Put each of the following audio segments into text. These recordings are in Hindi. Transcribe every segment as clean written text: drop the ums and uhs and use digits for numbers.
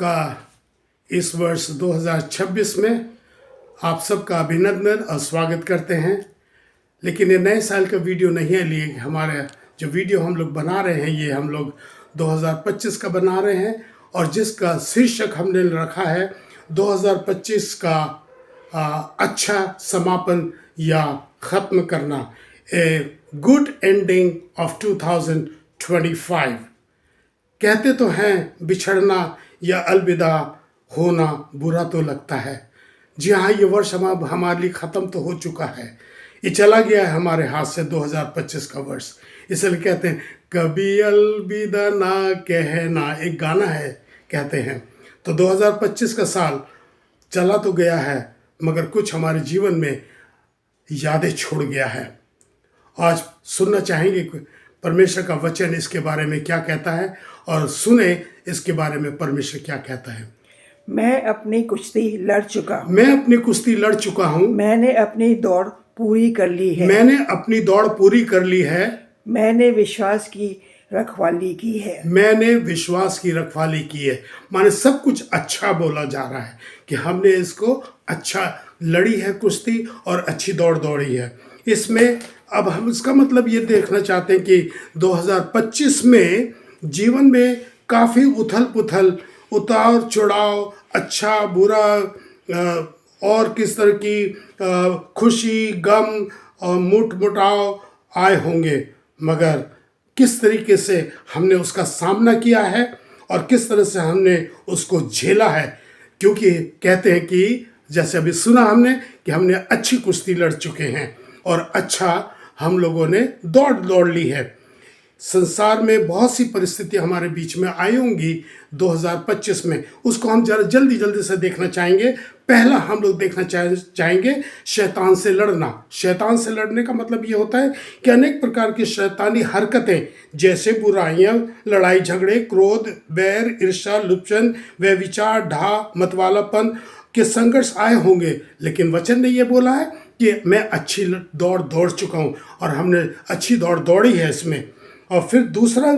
आपका इस वर्ष 2026 में आप सबका अभिनंदन और स्वागत करते हैं। लेकिन ये नए साल का वीडियो नहीं है, लिए हमारे जो वीडियो हम लोग बना रहे हैं ये हम लोग 2025 का बना रहे हैं और जिसका शीर्षक हमने रखा है 2025 का अच्छा समापन या ख़त्म करना, ए गुड एंडिंग ऑफ 2025। कहते तो हैं बिछड़ना या अलविदा होना बुरा तो लगता है। जी हाँ, ये वर्ष हमारे लिए ख़त्म तो हो चुका है, ये चला गया है हमारे हाथ से 2025 का वर्ष। इसलिए कहते हैं कभी अलविदा ना कहना, एक गाना है कहते हैं। तो 2025 का साल चला तो गया है मगर कुछ हमारे जीवन में यादें छोड़ गया है। आज सुनना चाहेंगे परमेश्वर का वचन इसके बारे में क्या कहता है और सुने इसके बारे में परमेश्वर क्या कहता है। मैं अपनी कुश्ती लड़ चुका हूँ। मैं अपनी कुश्ती लड़ चुका हूँ। मैंने अपनी दौड़ पूरी कर ली है। मैंने अपनी दौड़ पूरी कर ली है। मैंने विश्वास की रखवाली की है। मैंने विश्वास की रखवाली की है। माने सब कुछ अच्छा बोला जा रहा है कि हमने इसको अच्छा लड़ी है कुश्ती और अच्छी दौड़ दौड़ी है। इसमें अब हम इसका मतलब ये देखना चाहते हैं कि 2025 में जीवन में काफ़ी उथल पुथल, उतार चढ़ाव, अच्छा बुरा और किस तरह की खुशी गम और मुठ मुटाव आए होंगे, मगर किस तरीके से हमने उसका सामना किया है और किस तरह से हमने उसको झेला है। क्योंकि कहते हैं कि जैसे अभी सुना हमने कि हमने अच्छी कुश्ती लड़ चुके हैं और अच्छा हम लोगों ने दौड़ ली है। संसार में बहुत सी परिस्थितियां हमारे बीच में आई होंगी 2025 में, उसको हम जरा जल्दी से देखना चाहेंगे। पहला हम लोग देखना चाहेंगे शैतान से लड़ना। शैतान से लड़ने का मतलब ये होता है कि अनेक प्रकार की शैतानी हरकतें जैसे बुराइयां, लड़ाई झगड़े, क्रोध, बैर, ईर्ष्या, लुप्चन, व्यभिचार, ढा, मतवालापन के संघर्ष आए होंगे। लेकिन वचन ने ये बोला है कि मैं अच्छी दौड़ दौड़ चुका हूँ और हमने अच्छी दौड़ दौड़ी है इसमें। और फिर दूसरा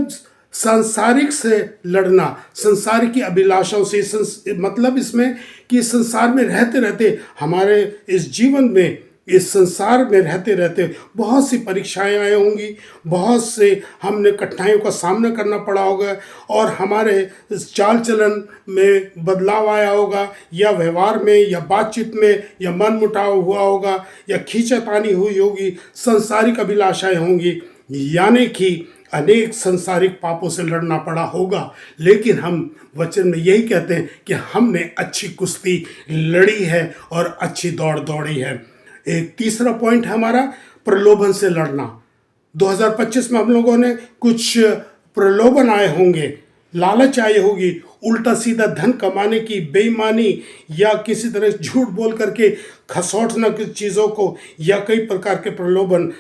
सांसारिक से लड़ना, संसार की अभिलाषाओं से, मतलब इसमें कि संसार में रहते रहते हमारे इस जीवन में, इस संसार में रहते रहते बहुत सी परीक्षाएं आई होंगी, बहुत से हमने कठिनाइयों का सामना करना पड़ा होगा और हमारे इस चाल चलन में बदलाव आया होगा, या व्यवहार में, या बातचीत में, या मन मुटाव हुआ होगा, या खींचातानी हुई होगी, संसारिक अभिलाषाएं होंगी, यानी कि अनेक संसारिक पापों से लड़ना पड़ा होगा। लेकिन हम वचन में यही कहते हैं कि हमने अच्छी कुश्ती लड़ी है और अच्छी दौड़ दौड़ी है। एक तीसरा पॉइंट है हमारा प्रलोभन से लड़ना। 2025 में हम लोगों ने कुछ प्रलोभन आए होंगे, लालच आई होगी, उल्टा सीधा धन कमाने की बेईमानी या किसी तरह झूठ बोल करके खसौटना की चीज़ों को, या कई प्रकार के प्रलोभन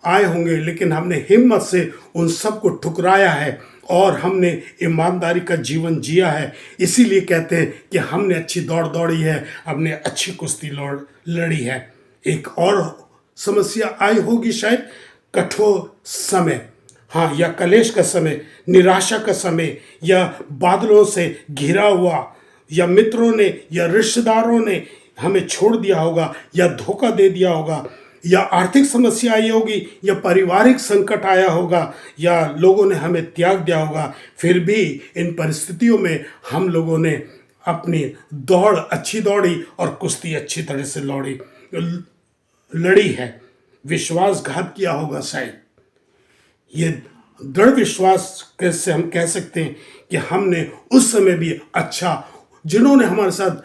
आए होंगे। लेकिन हमने हिम्मत से उन सब को ठुकराया है और हमने ईमानदारी का जीवन जिया है। इसीलिए कहते हैं कि हमने अच्छी दौड़ दौड़ी है, हमने अच्छी कुश्ती लड़ी है। एक और समस्या आई होगी शायद, कठोर समय, हाँ, या कलेश का समय, निराशा का समय, या बादलों से घिरा हुआ, या मित्रों ने या रिश्तेदारों ने हमें छोड़ दिया होगा या धोखा दे दिया होगा, या आर्थिक समस्या आई होगी, या पारिवारिक संकट आया होगा, या लोगों ने हमें त्याग दिया होगा। फिर भी इन परिस्थितियों में हम लोगों ने अपनी दौड़ अच्छी दौड़ी और कुश्ती अच्छी तरह से लड़ी है। विश्वासघात किया होगा शायद, ये दृढ़ विश्वास कैसे हम कह सकते हैं कि हमने उस समय भी अच्छा, जिन्होंने हमारे साथ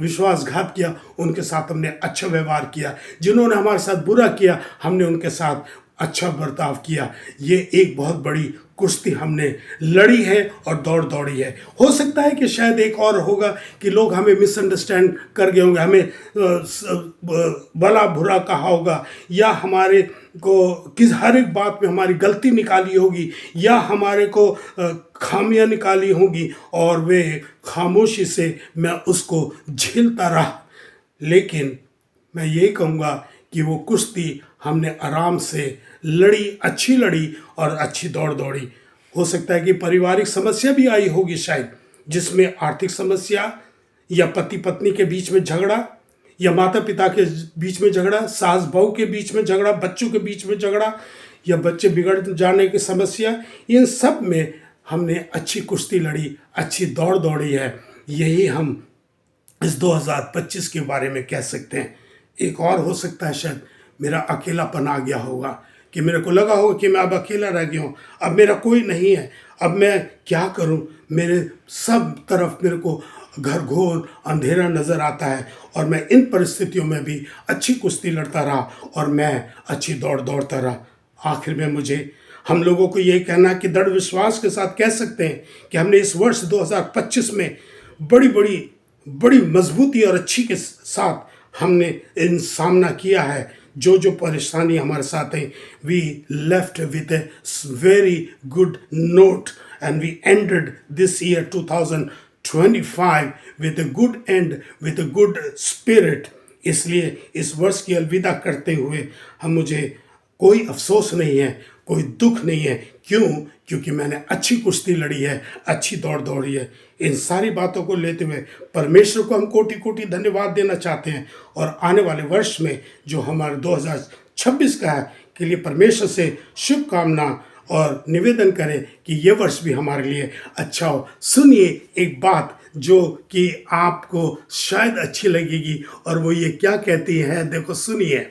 विश्वासघात किया उनके साथ हमने अच्छा व्यवहार किया, जिन्होंने हमारे साथ बुरा किया हमने उनके साथ अच्छा बर्ताव किया। ये एक बहुत बड़ी कुश्ती हमने लड़ी है और दौड़ दौड़ी है। हो सकता है कि शायद एक और होगा कि लोग हमें मिसअंडरस्टैंड कर गए होंगे, हमें भला बुरा कहा होगा, या हमारे को किस हर एक बात में हमारी गलती निकाली होगी, या हमारे को खामियां निकाली होंगी और वे खामोशी से मैं उसको झेलता रहा। लेकिन मैं यही कहूँगा कि वो कुश्ती हमने आराम से लड़ी, अच्छी लड़ी और अच्छी दौड़ दौड़ी। हो सकता है कि पारिवारिक समस्या भी आई होगी शायद, जिसमें आर्थिक समस्या या पति पत्नी के बीच में झगड़ा या माता पिता के बीच में झगड़ा, सास बहू के बीच में झगड़ा, बच्चों के बीच में झगड़ा या बच्चे बिगड़ जाने की समस्या, इन सब में हमने अच्छी कुश्ती लड़ी, अच्छी दौड़ दौड़ी है। यही हम इस 2025 के बारे में कह सकते हैं। एक और हो सकता है शायद मेरा अकेलापन आ गया होगा कि मेरे को लगा होगा कि मैं अब अकेला रह गया हूँ, अब मेरा कोई नहीं है, अब मैं क्या करूँ, मेरे सब तरफ मेरे को घर घोर अंधेरा नज़र आता है। और मैं इन परिस्थितियों में भी अच्छी कुश्ती लड़ता रहा और मैं अच्छी दौड़ दौड़ता रहा। आखिर में मुझे हम लोगों को ये कहना है कि दृढ़ विश्वास के साथ कह सकते हैं कि हमने इस वर्ष 2025 में बड़ी मजबूती और अच्छी के साथ हमने इन सामना किया है। जो परेशानी हमारे साथ है, we left with a very good note and we ended this year 2025 with a good end, with a good spirit। इसलिए इस वर्ष की अलविदा करते हुए मुझे कोई अफसोस नहीं है, कोई दुख नहीं है। क्यों? क्योंकि मैंने अच्छी कुश्ती लड़ी है, अच्छी दौड़ दौड़ी है। इन सारी बातों को लेते हुए परमेश्वर को हम कोटि कोटि धन्यवाद देना चाहते हैं। और आने वाले वर्ष में जो हमारे 2026 का है के लिए परमेश्वर से शुभकामना और निवेदन करें कि ये वर्ष भी हमारे लिए अच्छा हो। सुनिए एक बात जो कि आपको शायद अच्छी लगेगी, और वो ये क्या कहती है, देखो सुनिए।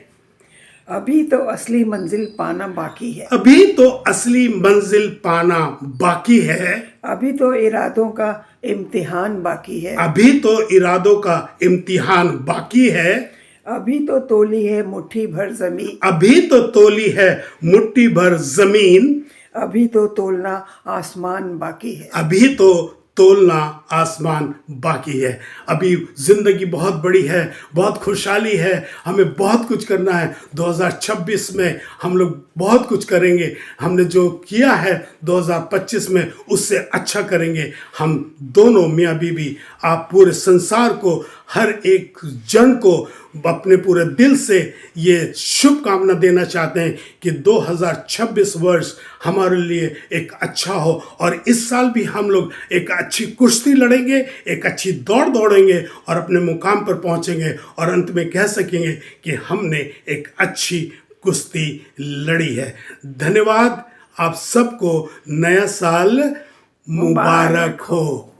अभी तो असली मंजिल पाना बाकी है। अभी तो असली मंजिल पाना बाकी है। अभी तो इरादों का इम्तिहान बाकी है। अभी तो इरादों का इम्तिहान बाकी है। अभी तो तोली है मुट्ठी भर जमीन। अभी तो तोली है मुट्ठी भर जमीन। अभी तो तोलना आसमान बाकी है। अभी तो तोलना आसमान बाकी है। अभी जिंदगी बहुत बड़ी है, बहुत खुशहाली है, हमें बहुत कुछ करना है। 2026 में हम लोग बहुत कुछ करेंगे। हमने जो किया है 2025 में उससे अच्छा करेंगे। हम दोनों मियाँ बीवी, आप पूरे संसार को, हर एक जन को अपने पूरे दिल से ये शुभकामना देना चाहते हैं कि 2026 वर्ष हमारे लिए एक अच्छा हो। और इस साल भी हम लोग एक अच्छी कुश्ती लड़ेंगे, एक अच्छी दौड़ दौड़ेंगे और अपने मुकाम पर पहुंचेंगे और अंत में कह सकेंगे कि हमने एक अच्छी कुश्ती लड़ी है। धन्यवाद। आप सबको नया साल मुबारक हो।